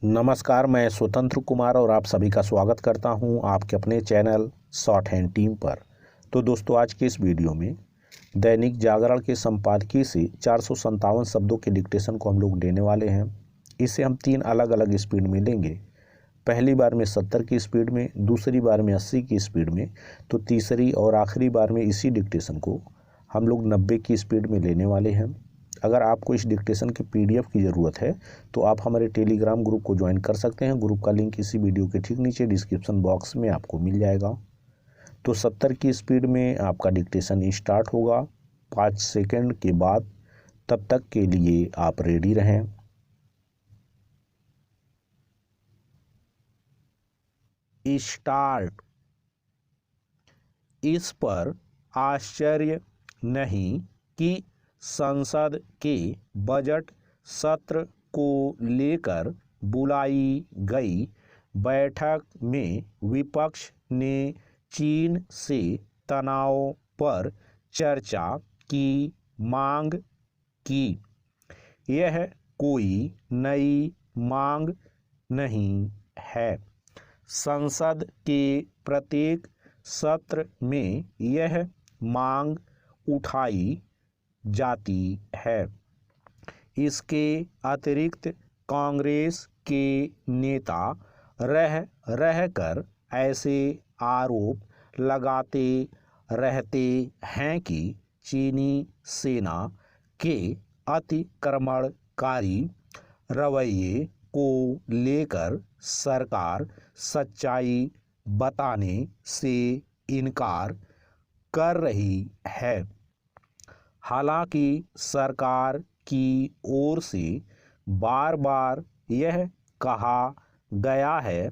नमस्कार, मैं स्वतंत्र कुमार और आप सभी का स्वागत करता हूं आपके अपने चैनल शॉर्ट हैंड टीम पर। तो दोस्तों, आज के इस वीडियो में दैनिक जागरण के संपादकीय से 457 शब्दों के डिक्टेशन को हम लोग लेने वाले हैं। इसे हम 3 अलग अलग स्पीड में लेंगे। पहली बार में 70 की स्पीड में, दूसरी बार में 80 की स्पीड में, तो तीसरी और आखिरी बार में इसी डिक्टेशन को हम लोग 90 की स्पीड में लेने वाले हैं। अगर आपको इस डिक्टेशन की PDF की ज़रूरत है तो आप हमारे टेलीग्राम ग्रुप को ज्वाइन कर सकते हैं। ग्रुप का लिंक इसी वीडियो के ठीक नीचे डिस्क्रिप्शन बॉक्स में आपको मिल जाएगा। तो 70 की स्पीड में आपका डिक्टेशन स्टार्ट होगा 5 सेकंड के बाद। तब तक के लिए आप रेडी रहें। स्टार्ट। इस पर आश्चर्य नहीं कि संसद के बजट सत्र को लेकर बुलाई गई बैठक में विपक्ष ने चीन से तनाव पर चर्चा की मांग की। यह कोई नई मांग नहीं है। संसद के प्रत्येक सत्र में यह मांग उठाई जाती है। इसके अतिरिक्त कांग्रेस के नेता रह रहकर ऐसे आरोप लगाते रहते हैं कि चीनी सेना के अतिक्रमणकारी रवैये को लेकर सरकार सच्चाई बताने से इनकार कर रही है। हालांकि सरकार की ओर से बार बार यह कहा गया है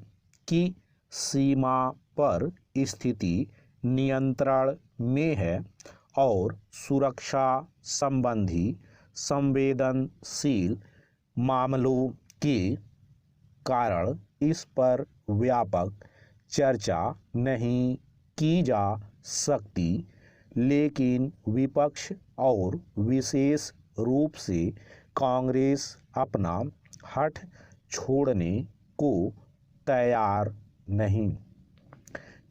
कि सीमा पर स्थिति नियंत्रण में है और सुरक्षा संबंधी संवेदनशील मामलों के कारण इस पर व्यापक चर्चा नहीं की जा सकती, लेकिन विपक्ष और विशेष रूप से कांग्रेस अपना हठ छोड़ने को तैयार नहीं।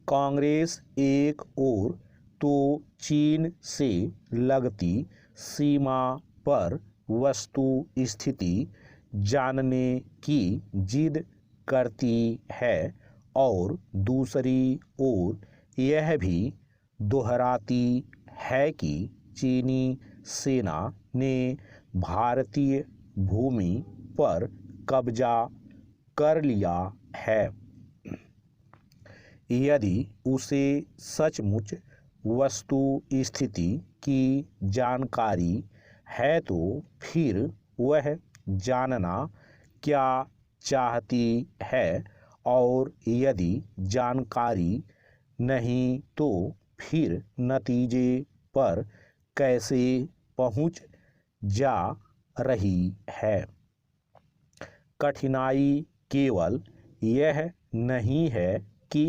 कांग्रेस एक ओर तो चीन से लगती सीमा पर वस्तु स्थिति जानने की जिद करती है और दूसरी ओर यह भी दोहराती है कि चीनी सेना ने भारतीय भूमि पर कब्जा कर लिया है। यदि उसे सचमुच वस्तु स्थिति की जानकारी है तो फिर वह जानना क्या चाहती है, और यदि जानकारी नहीं तो फिर नतीजे पर कैसे पहुंच जा रही है। कठिनाई केवल यह नहीं है कि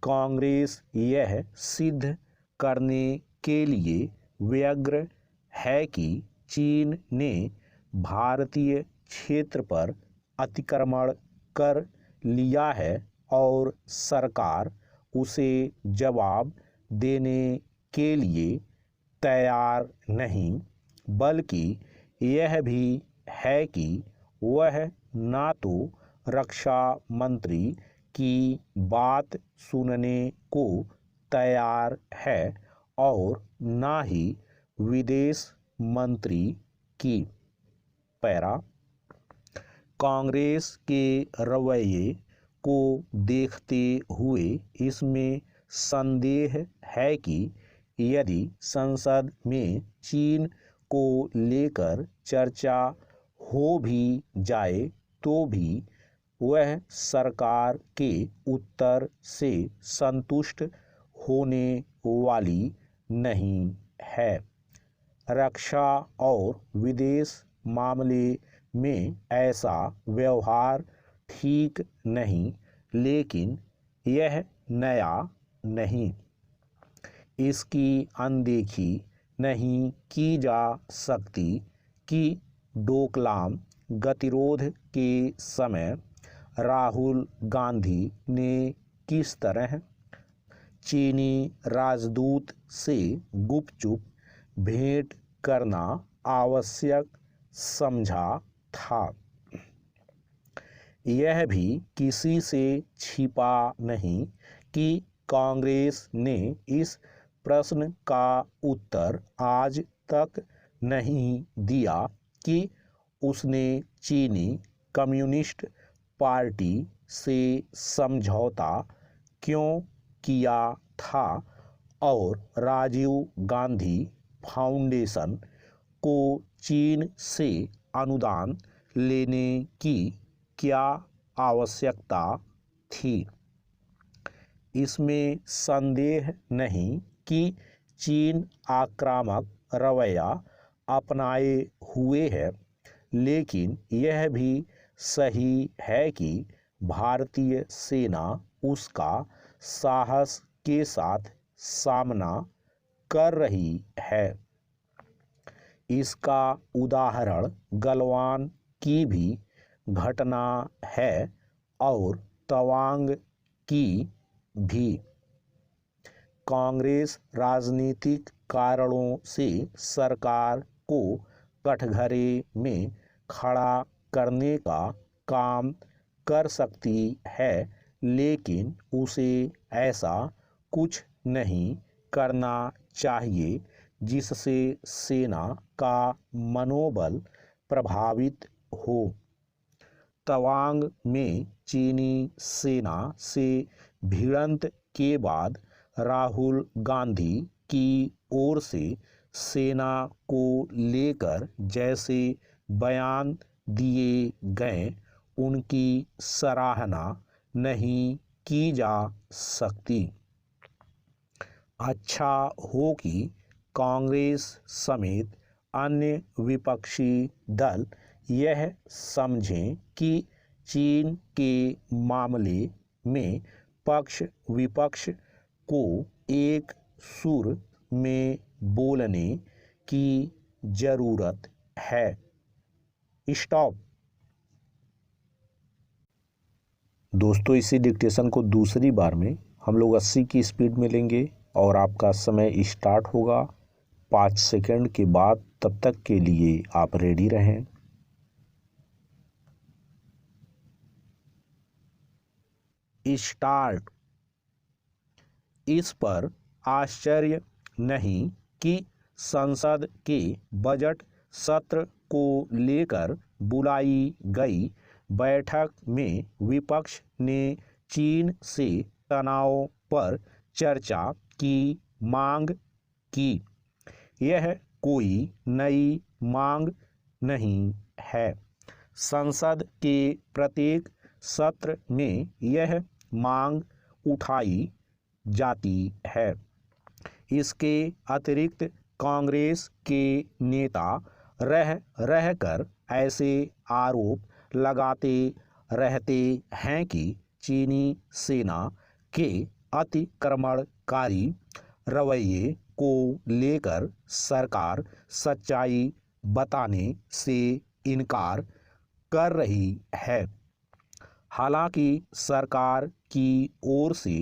कांग्रेस यह सिद्ध करने के लिए व्यग्र है कि चीन ने भारतीय क्षेत्र पर अतिक्रमण कर लिया है और सरकार उसे जवाब देने के लिए तैयार नहीं, बल्कि यह भी है कि वह ना तो रक्षा मंत्री की बात सुनने को तैयार है और ना ही विदेश मंत्री की। पैरा। कांग्रेस के रवैये को देखते हुए इसमें संदेह है कि यदि संसद में चीन को लेकर चर्चा हो भी जाए तो भी वह सरकार के उत्तर से संतुष्ट होने वाली नहीं है। रक्षा और विदेश मामले में ऐसा व्यवहार ठीक नहीं, लेकिन यह नया नहीं। इसकी अनदेखी नहीं की जा सकती कि डोकलाम गतिरोध के समय राहुल गांधी ने किस तरह चीनी राजदूत से गुपचुप भेंट करना आवश्यक समझा था। यह भी किसी से छिपा नहीं कि कांग्रेस ने इस प्रश्न का उत्तर आज तक नहीं दिया कि उसने चीनी कम्युनिस्ट पार्टी से समझौता क्यों किया था और राजीव गांधी फाउंडेशन को चीन से अनुदान लेने की क्या आवश्यकता थी। इसमें संदेह नहीं कि चीन आक्रामक रवैया अपनाए हुए है, लेकिन यह भी सही है कि भारतीय सेना उसका साहस के साथ सामना कर रही है। इसका उदाहरण गलवान की भी घटना है और तवांग की भी। कांग्रेस राजनीतिक कारणों से सरकार को कठघरे में खड़ा करने का काम कर सकती है, लेकिन उसे ऐसा कुछ नहीं करना चाहिए जिससे सेना का मनोबल प्रभावित हो। तवांग में चीनी सेना से भिड़ंत के बाद राहुल गांधी की ओर से सेना को लेकर जैसे बयान दिए गए, उनकी सराहना नहीं की जा सकती। अच्छा हो कि कांग्रेस समेत अन्य विपक्षी दल यह समझें कि चीन के मामले में पक्ष विपक्ष को एक सुर में बोलने की जरूरत है। स्टॉप। दोस्तों, इसी डिक्टेशन को दूसरी बार में हम लोग 80 की स्पीड में लेंगे और आपका समय स्टार्ट होगा 5 सेकंड के बाद। तब तक के लिए आप रेडी रहें। स्टार्ट। इस पर आश्चर्य नहीं कि संसद के बजट सत्र को लेकर बुलाई गई बैठक में विपक्ष ने चीन से तनाव पर चर्चा की मांग की। यह कोई नई मांग नहीं है। संसद के प्रत्येक सत्र में यह मांग उठाई जाती है। इसके अतिरिक्त कांग्रेस के नेता रह कर ऐसे आरोप लगाते रहते हैं कि चीनी सेना के अतिक्रमणकारी रवैये को लेकर सरकार सच्चाई बताने से इनकार कर रही है। हालांकि सरकार की ओर से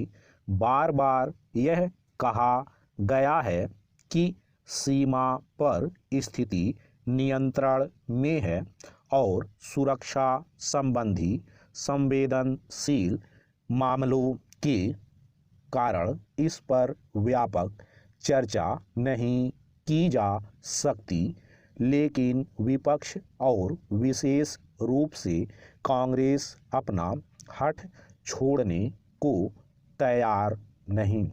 बार बार यह कहा गया है कि सीमा पर स्थिति नियंत्रण में है और सुरक्षा संबंधी संवेदनशील मामलों के कारण इस पर व्यापक चर्चा नहीं की जा सकती, लेकिन विपक्ष और विशेष रूप से कांग्रेस अपना हठ छोड़ने को तैयार नहीं।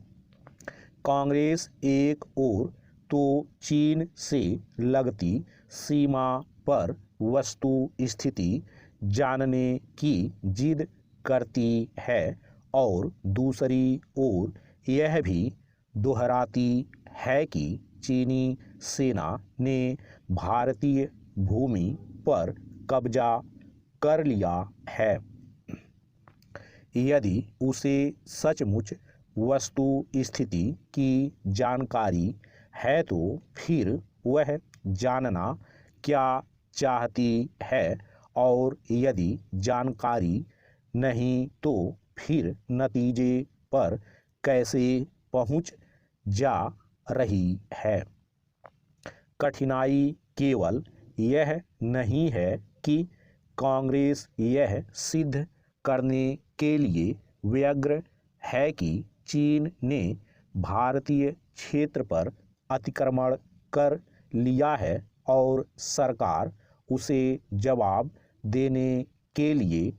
कांग्रेस एक ओर तो चीन से लगती सीमा पर वस्तु स्थिति जानने की जिद करती है और दूसरी ओर यह भी दोहराती है कि चीनी सेना ने भारतीय भूमि पर कब्जा कर लिया है। यदि उसे सचमुच वस्तु स्थिति की जानकारी है तो फिर वह जानना क्या चाहती है, और यदि जानकारी नहीं तो फिर नतीजे पर कैसे पहुंच जा रही है। कठिनाई केवल यह नहीं है कि कांग्रेस यह सिद्ध करने के लिए व्यग्र है कि चीन ने भारतीय क्षेत्र पर अतिक्रमण कर लिया है और सरकार उसे जवाब देने के लिए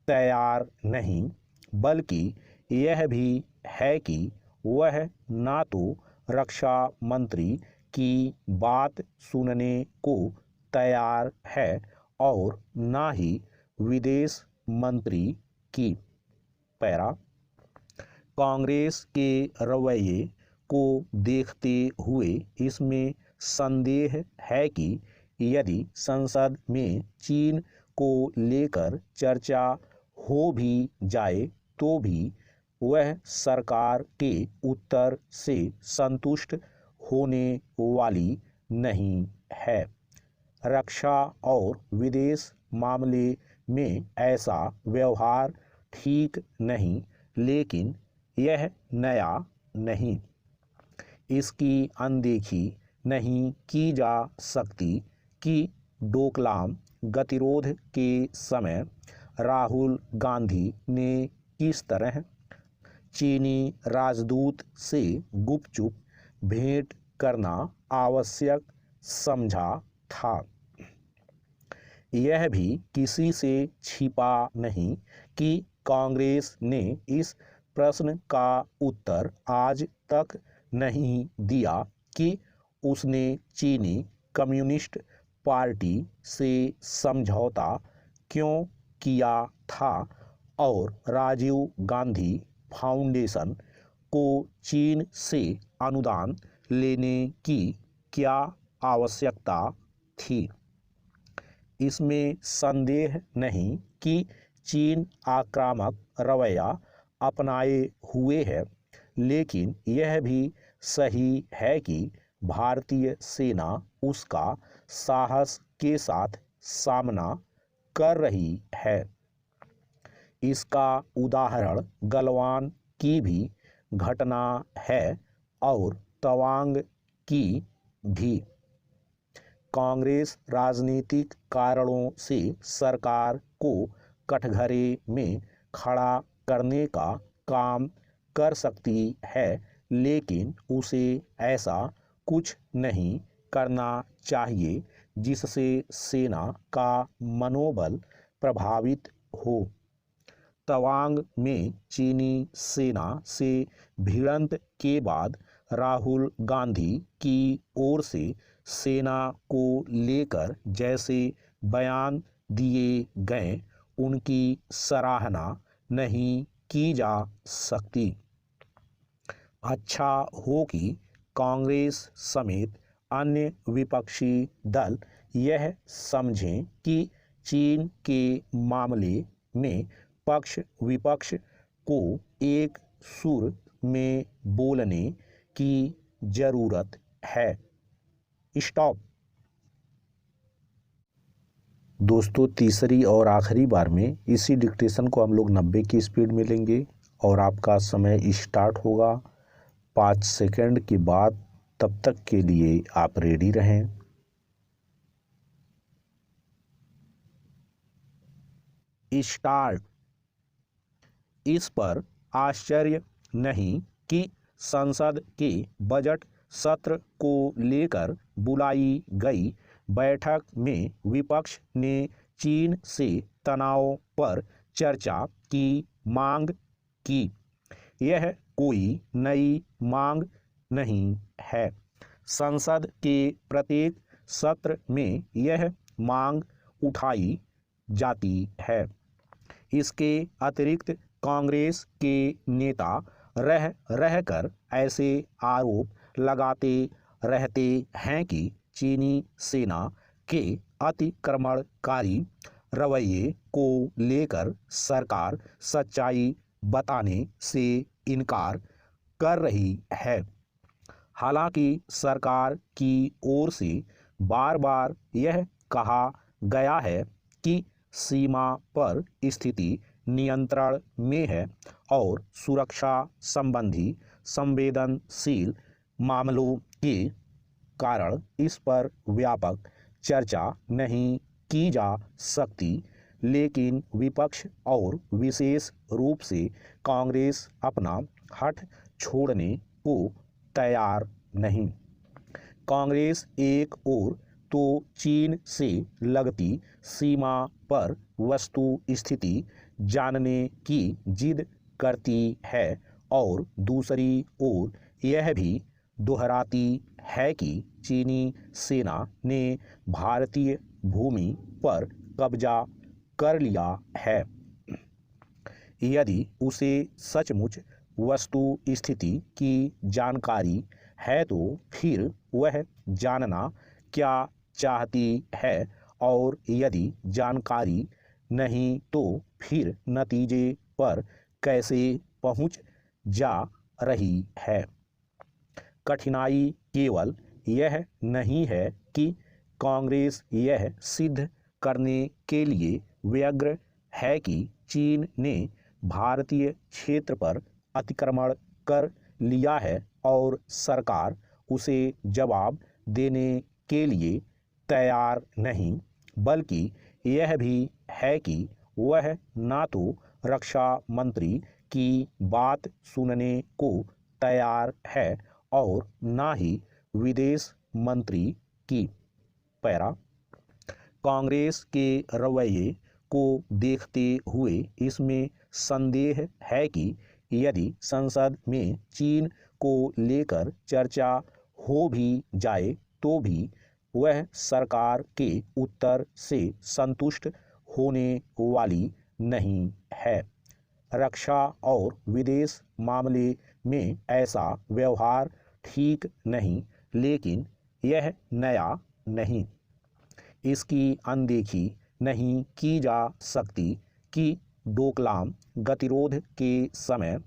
तैयार नहीं, बल्कि यह भी है कि वह ना तो रक्षा मंत्री की बात सुनने को तैयार है और ना ही विदेश मंत्री की। पैरा कांग्रेस के रवैये को देखते हुए इसमें संदेह है कि यदि संसद में चीन को लेकर चर्चा हो भी जाए तो भी वह सरकार के उत्तर से संतुष्ट होने वाली नहीं है। रक्षा और विदेश मामले में ऐसा व्यवहार ठीक नहीं, लेकिन यह नया नहीं। इसकी अनदेखी नहीं की जा सकती कि डोकलाम गतिरोध के समय राहुल गांधी ने किस तरह चीनी राजदूत से गुपचुप भेंट करना आवश्यक समझा था। यह भी किसी से छिपा नहीं कि कांग्रेस ने इस प्रश्न का उत्तर आज तक नहीं दिया कि उसने चीनी कम्युनिस्ट पार्टी से समझौता क्यों किया था और राजीव गांधी फाउंडेशन को चीन से अनुदान लेने की क्या आवश्यकता थी। इसमें संदेह नहीं कि चीन आक्रामक रवैया अपनाए हुए है, लेकिन यह भी सही है कि भारतीय सेना उसका साहस के साथ सामना कर रही है। इसका उदाहरण गलवान की भी घटना है और तवांग की भी। कांग्रेस राजनीतिक कारणों से सरकार को कटघरे में खड़ा करने का काम कर सकती है, लेकिन उसे ऐसा कुछ नहीं करना चाहिए जिससे सेना का मनोबल प्रभावित हो। तवांग में चीनी सेना से भिड़ंत के बाद राहुल गांधी की ओर से सेना को लेकर जैसे बयान दिए गए उनकी सराहना नहीं की जा सकती। अच्छा हो कि कांग्रेस समेत अन्य विपक्षी दल यह समझें कि चीन के मामले में पक्ष विपक्ष को एक सुर में बोलने की जरूरत है। स्टॉप। दोस्तों, तीसरी और आखिरी बार में इसी डिक्टेशन को हम लोग 90 की स्पीड में लेंगे और आपका समय स्टार्ट होगा 5 सेकंड के बाद। तब तक के लिए आप रेडी रहें। स्टार्ट। इस पर आश्चर्य नहीं कि संसद के बजट सत्र को लेकर बुलाई गई बैठक में विपक्ष ने चीन से तनाव पर चर्चा की मांग की। यह कोई नई मांग नहीं है। संसद के प्रत्येक सत्र में यह मांग उठाई जाती है। इसके अतिरिक्त कांग्रेस के नेता रहकर ऐसे आरोप लगाते रहते हैं कि चीनी सेना के अतिक्रमणकारी रवैये को लेकर सरकार सच्चाई बताने से इनकार कर रही है। हालांकि सरकार की ओर से बार बार यह कहा गया है कि सीमा पर स्थिति नियंत्रण में है और सुरक्षा संबंधी संवेदनशील मामलों के कारण इस पर व्यापक चर्चा नहीं की जा सकती, लेकिन विपक्ष और विशेष रूप से कांग्रेस अपना हठ छोड़ने को तैयार नहीं। कांग्रेस एक ओर तो चीन से लगती सीमा पर वस्तु स्थिति जानने की जिद करती है और दूसरी ओर यह भी दोहराती है कि चीनी सेना ने भारतीय भूमि पर कब्जा कर लिया है। यदि उसे सचमुच वस्तु स्थिति की जानकारी है तो फिर वह जानना क्या चाहती है, और यदि जानकारी नहीं तो फिर नतीजे पर कैसे पहुंच जा रही है। कठिनाई केवल यह नहीं है कि कांग्रेस यह सिद्ध करने के लिए व्यग्र है कि चीन ने भारतीय क्षेत्र पर अतिक्रमण कर लिया है और सरकार उसे जवाब देने के लिए तैयार नहीं, बल्कि यह भी है कि वह ना तो रक्षा मंत्री की बात सुनने को तैयार है और ना ही विदेश मंत्री की। पैरा कांग्रेस के रवैये को देखते हुए इसमें संदेह है कि यदि संसद में चीन को लेकर चर्चा हो भी जाए तो भी वह सरकार के उत्तर से संतुष्ट होने वाली नहीं है। रक्षा और विदेश मामले में ऐसा व्यवहार ठीक नहीं, लेकिन यह नया नहीं। इसकी अनदेखी नहीं की जा सकती कि डोकलाम गतिरोध के समय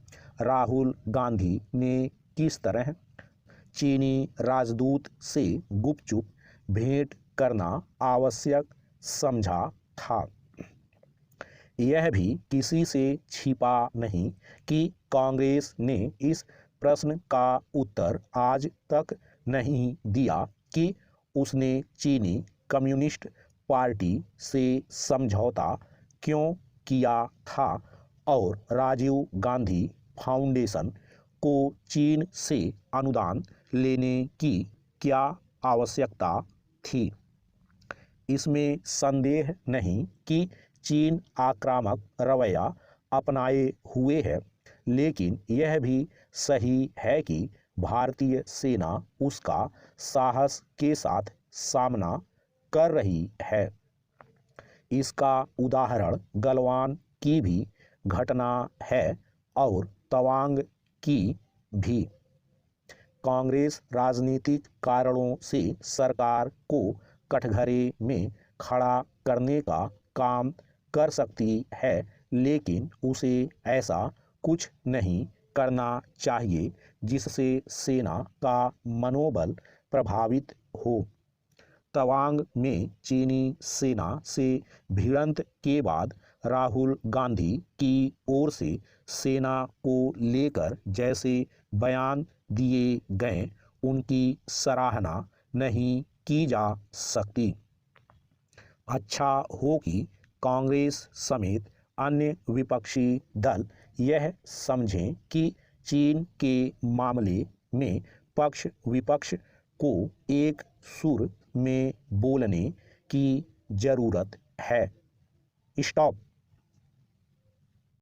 राहुल गांधी ने किस तरह चीनी राजदूत से गुपचुप भेंट करना आवश्यक समझा था। यह भी किसी से छिपा नहीं कि कांग्रेस ने इस प्रश्न का उत्तर आज तक नहीं दिया कि उसने चीनी कम्युनिस्ट पार्टी से समझौता क्यों किया था और राजीव गांधी फाउंडेशन को चीन से अनुदान लेने की क्या आवश्यकता थी। इसमें संदेह नहीं कि चीन आक्रामक रवैया अपनाए हुए है, लेकिन यह भी सही है कि भारतीय सेना उसका साहस के साथ सामना कर रही है। इसका उदाहरण गलवान की भी घटना है और तवांग की भी। कांग्रेस राजनीतिक कारणों से सरकार को कटघरे में खड़ा करने का काम कर सकती है, लेकिन उसे ऐसा कुछ नहीं करना चाहिए जिससे सेना का मनोबल प्रभावित हो। तवांग में चीनी सेना से भिड़ंत के बाद राहुल गांधी की ओर से सेना को लेकर जैसे बयान दिए गए उनकी सराहना नहीं की जा सकती। अच्छा हो कि कांग्रेस समेत अन्य विपक्षी दल यह समझें कि चीन के मामले में पक्ष विपक्ष को एक सुर में बोलने की जरूरत है। स्टॉप।